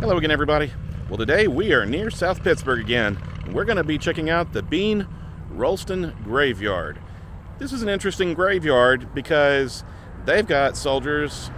Hello again, everybody. Well, today we are near South Pittsburg again. We're going to be checking out the Bean-Roulston graveyard. This is an interesting graveyard because they've got soldiers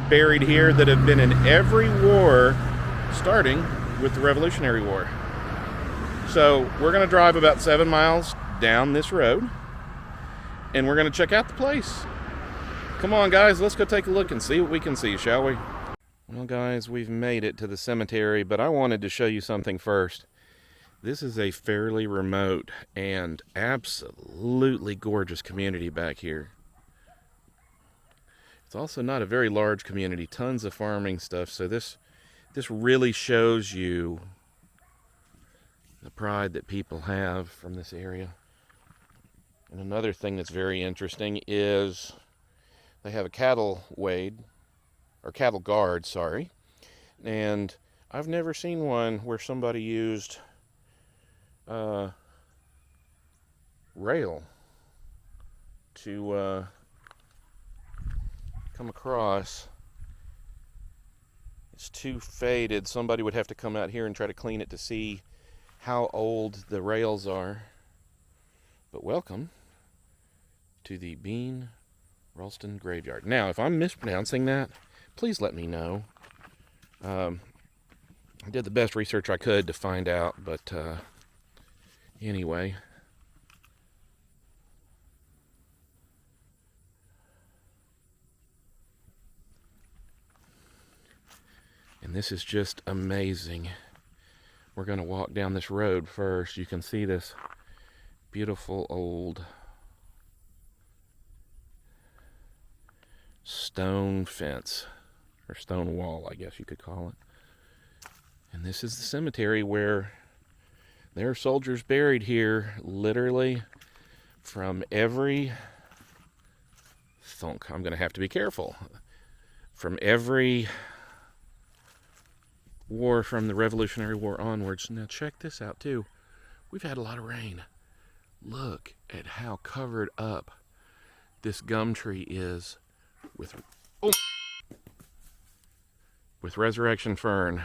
buried here that have been in every war, starting with the Revolutionary War. So we're going to drive about 7 miles down this road, and we're going to check out the place. Come on, guys, let's go take a look and see what we can see, shall we? Well, guys, we've made it to the cemetery, but I wanted to show you something first. This is a fairly remote and absolutely gorgeous community back here. It's also not a very large community, tons of farming stuff, so this really shows you the pride that people have from this area. And another thing that's very interesting is they have a cattle guard, and I've never seen one where somebody used rail to come across. It's too faded. Somebody would have to come out here and try to clean it to see how old the rails are. But welcome to the Bean-Roulston graveyard. Now, if I'm mispronouncing that, please let me know. I did the best research I could to find out, but anyway. And this is just amazing. We're going to walk down this road first. You can see this beautiful old stone fence, or stone wall, I guess you could call it. And this is the cemetery where there are soldiers buried here, literally from every thunk. I'm going to have to be careful. From every war from the Revolutionary War onwards. Now check this out too. We've had a lot of rain. Look at how covered up this gum tree is with resurrection fern.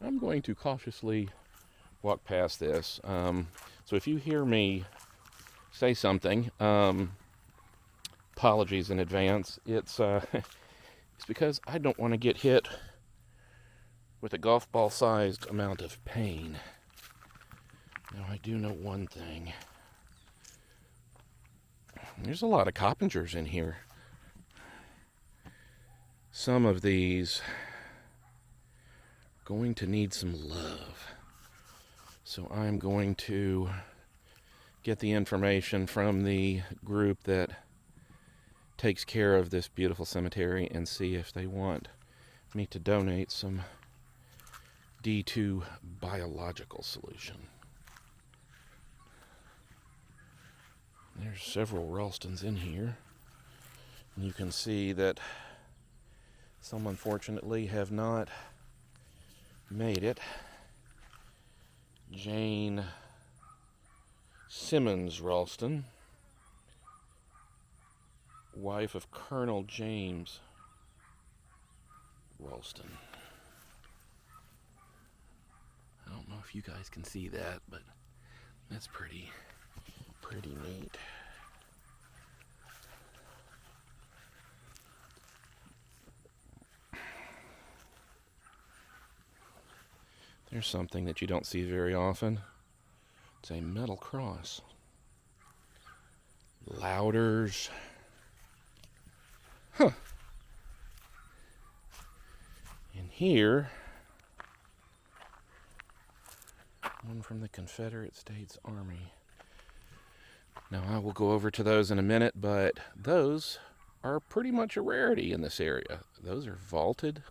I'm going to cautiously walk past this. So if you hear me say something, apologies in advance. It's because I don't want to get hit with a golf ball sized amount of pain. Now I do know one thing. There's a lot of coppingers in here. Some of these are going to need some love. So I'm going to get the information from the group that takes care of this beautiful cemetery and see if they want me to donate some D2 biological solution. There's several Roulstons in here. And you can see that some, unfortunately, have not made it. Jane Simmons-Roulston, wife of Colonel James Roulston. I don't know if you guys can see that, but that's pretty neat. There's something that you don't see very often. It's a metal cross. Louders. Huh. And here, one from the Confederate States Army. Now, I will go over to those in a minute, but those are pretty much a rarity in this area. Those are vaulted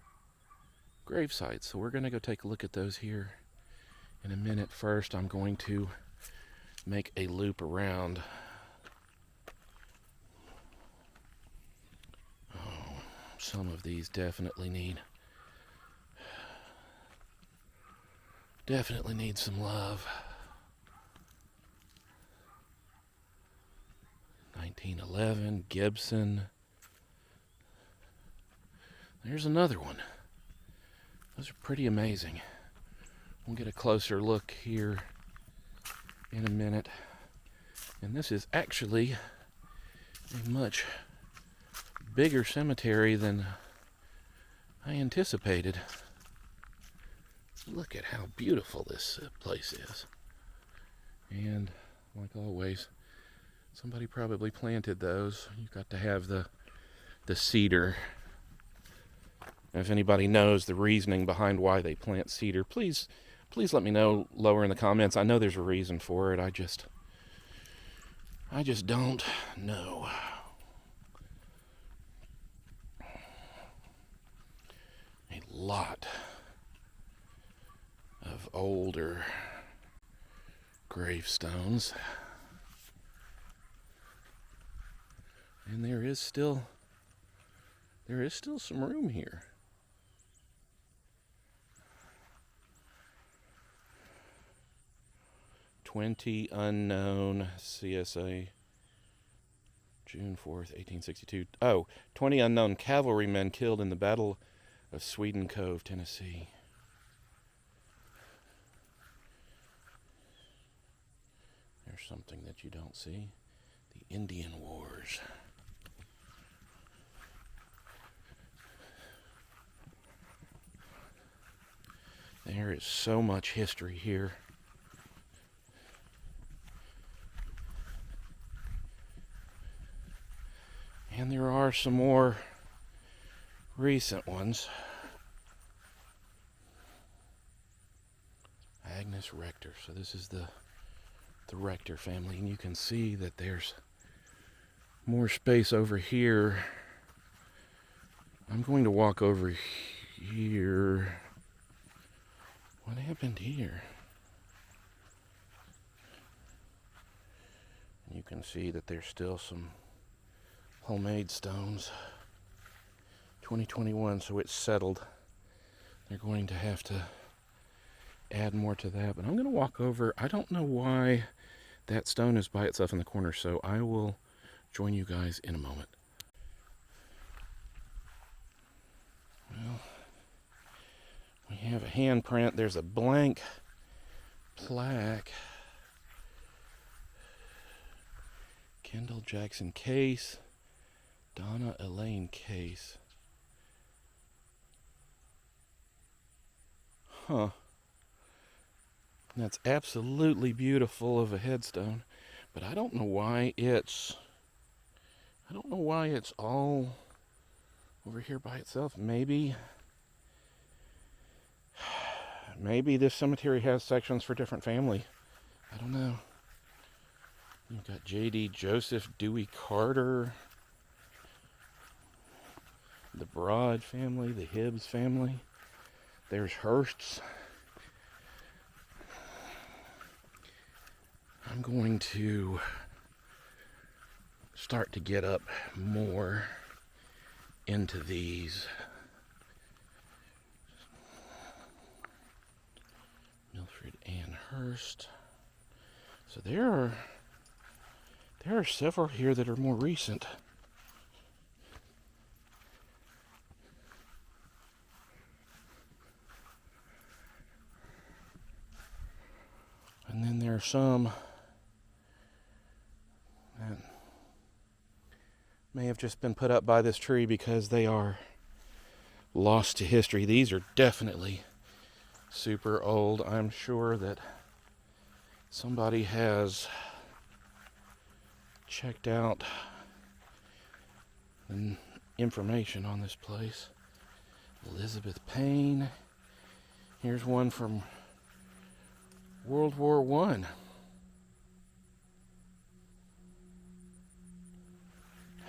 grave sites, so we're going to go take a look at those here in a minute. First, I'm going to make a loop around. Oh, some of these definitely need some love. 1911, Gibson. There's another one. Those are pretty amazing. We'll get a closer look here in a minute. And this is actually a much bigger cemetery than I anticipated. Look at how beautiful this place is. And like always, somebody probably planted those. You've got to have the cedar. If anybody knows the reasoning behind why they plant cedar, please let me know lower in the comments. I know there's a reason for it. I just don't know. A lot of older gravestones. And there is still some room here. "20 unknown CSA, June 4th, 1862. Oh, 20 unknown cavalrymen killed in the Battle of Sweden Cove, Tennessee. There's something that you don't see. The Indian Wars. There is so much history here. And there are some more recent ones. Agnes Rector. So this is the Rector family, and you can see that there's more space over here. I'm going to walk over here. What happened here? You can see that there's still some homemade stones. 2021, so it's settled. They're going to have to add more to that, but I'm going to walk over. I don't know why that stone is by itself in the corner, so I will join you guys in a moment. Well, we have a handprint. There's a blank plaque. Kendall Jackson Case. Donna Elaine Case. Huh. That's absolutely beautiful of a headstone, but I don't know why it's all over here by itself. Maybe this cemetery has sections for different family. I don't know. You've got J.D. Joseph Dewey Carter, the Broad family, the Hibbs family. There's Hursts. I'm going to start to get up more into these. Milfred Ann Hurst. So there are several here that are more recent. And then there are some that may have just been put up by this tree because they are lost to history. These are definitely super old. I'm sure that somebody has checked out the information on this place. Elizabeth Payne. Here's one from World War I.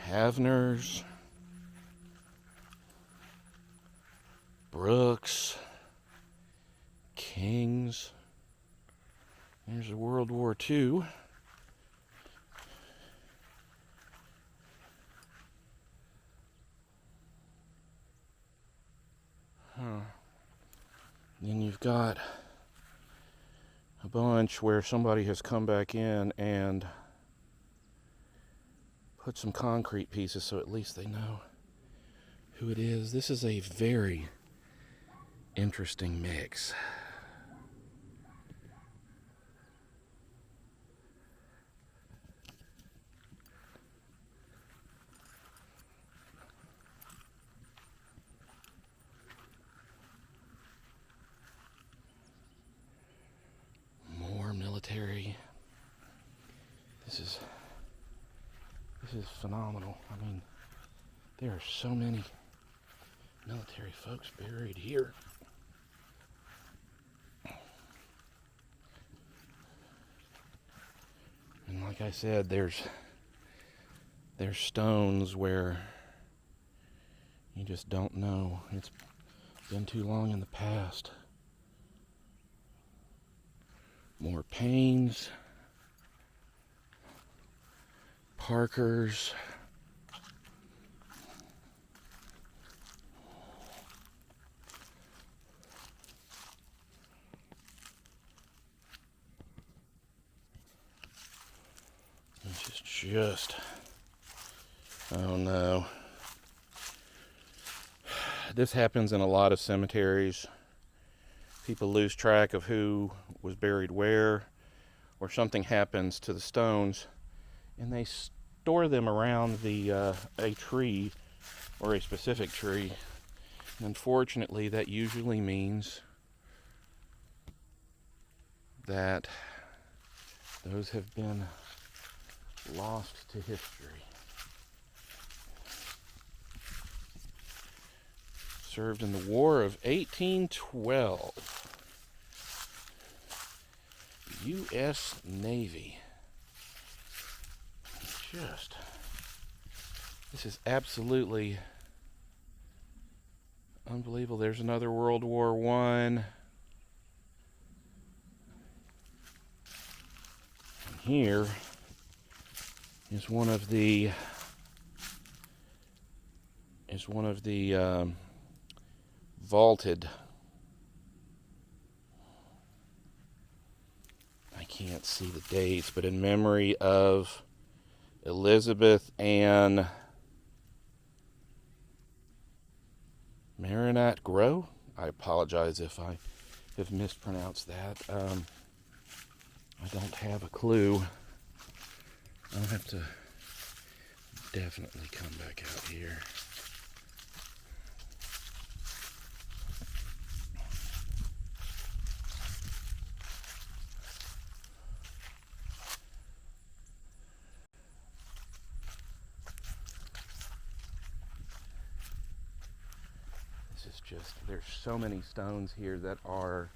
Havners, Brooks, Kings. There's a World War II. Then you've got a bunch where somebody has come back in and put some concrete pieces so at least they know who it is. This is a very, interesting mix. More military. This is phenomenal. I mean, there are so many military folks buried here. And like I said, there's stones where you just don't know. It's been too long in the past. More Paynes, Parkers. It's just, oh no. This happens in a lot of cemeteries. People lose track of who was buried where, or something happens to the stones, and they store them around a tree or a specific tree. And unfortunately, that usually means that those have been lost to history. Served in the War of 1812. U.S. Navy. This is absolutely unbelievable. There's another World War I. And here is one of the vaulted. I can't see the dates, but in memory of Elizabeth Ann Marinette Grow. I apologize if I have mispronounced that. I don't have a clue. I'll have to definitely come back out here. There's so many stones here that are,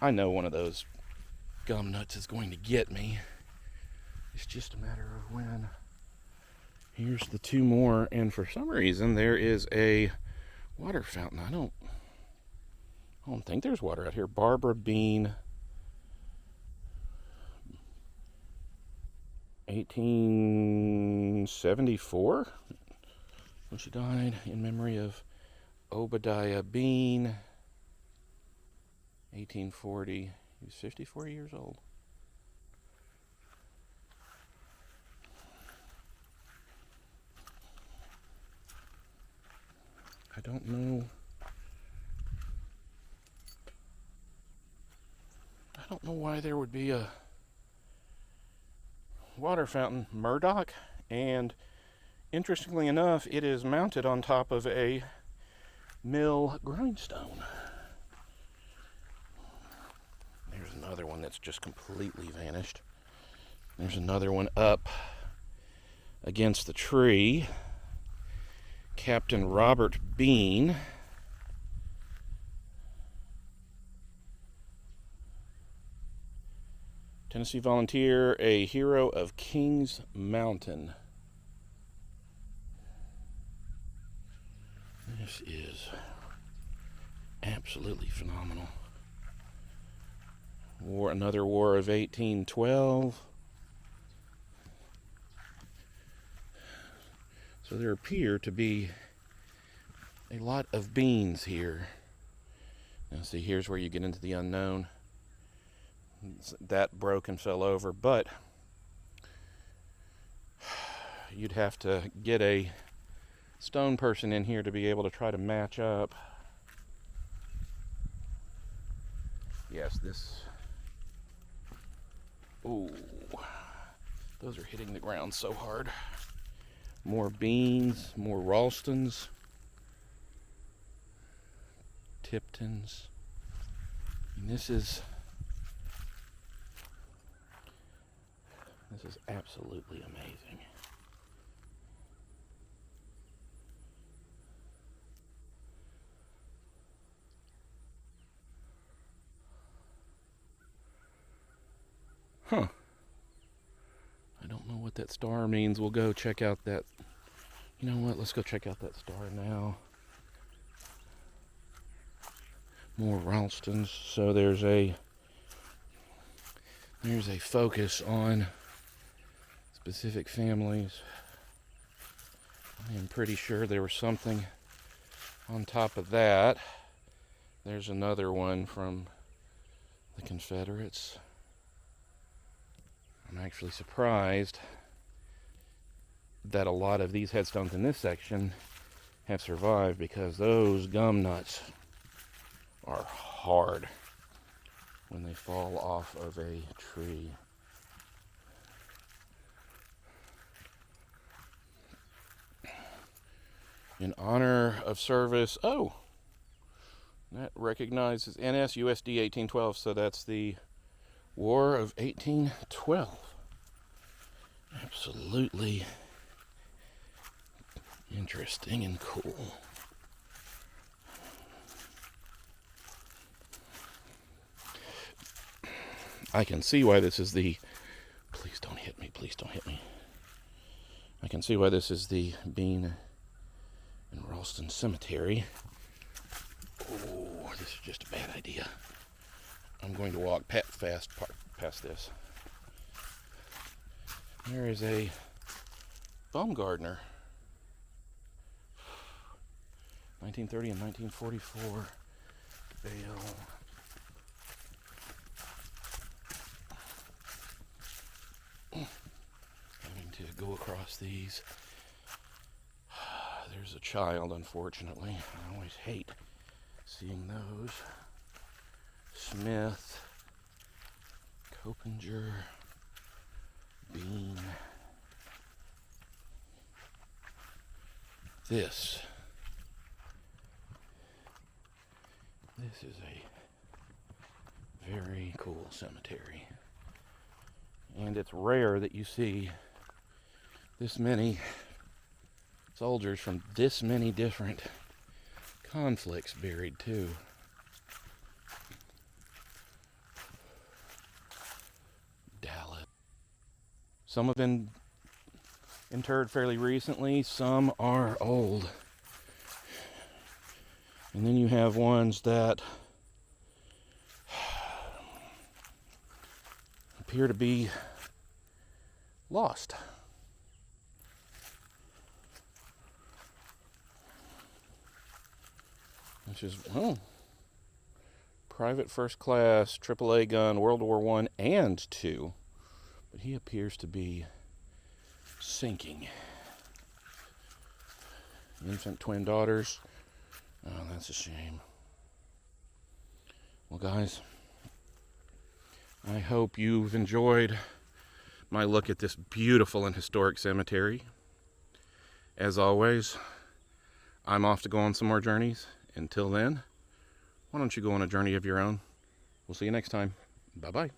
I know one of those gum nuts is going to get me. It's just a matter of when. Here's the two more, and for some reason there is a water fountain. I don't think there's water out here. Barbara Bean, 1874, when she died, in memory of Obadiah Bean, 1840. He was 54 years old. I don't know why there would be a water fountain. Murdoch, and interestingly enough, it is mounted on top of a mill grindstone. There's another one that's just completely vanished. There's another one up against the tree. Captain Robert Bean. Tennessee volunteer, a hero of Kings Mountain. This is absolutely phenomenal. Another War of 1812. So there appear to be a lot of beans here. Now see, here's where you get into the unknown. That broke and fell over, but you'd have to get a stone person in here to be able to try to match up. Yes, this... Ooh, those are hitting the ground so hard. More Beans, more Roulstons, Tiptons. And this is absolutely amazing. Huh. I don't know what that star means. We'll go check out that. You know what? Let's go check out that star now. More Roulstons. So there's a focus on specific families. I am pretty sure there was something on top of that. There's another one from the Confederates. I'm actually surprised that a lot of these headstones in this section have survived, because those gum nuts are hard when they fall off of a tree. In honor of service, oh, that recognizes NSUSD 1812, so that's the War of 1812. Absolutely interesting and cool. I can see why this is the... Please don't hit me, please don't hit me. I can see why this is the Bean-Roulston Cemetery. Oh, this is just a bad idea. I'm going to walk fast past this. There is a Baumgartner. 1930 and 1944 bale. Having to go across these. There's a child, unfortunately. I always hate seeing those. Smith, Copinger, Bean. This is a very cool cemetery. And it's rare that you see this many soldiers from this many different conflicts buried too. Dallas. Some have been interred fairly recently, some are old. And then you have ones that appear to be lost. Which is, well, private first class, AAA gun, World War I and II. But he appears to be sinking. Infant twin daughters. Oh, that's a shame. Well, guys, I hope you've enjoyed my look at this beautiful and historic cemetery. As always, I'm off to go on some more journeys. Until then, why don't you go on a journey of your own? We'll see you next time. Bye-bye.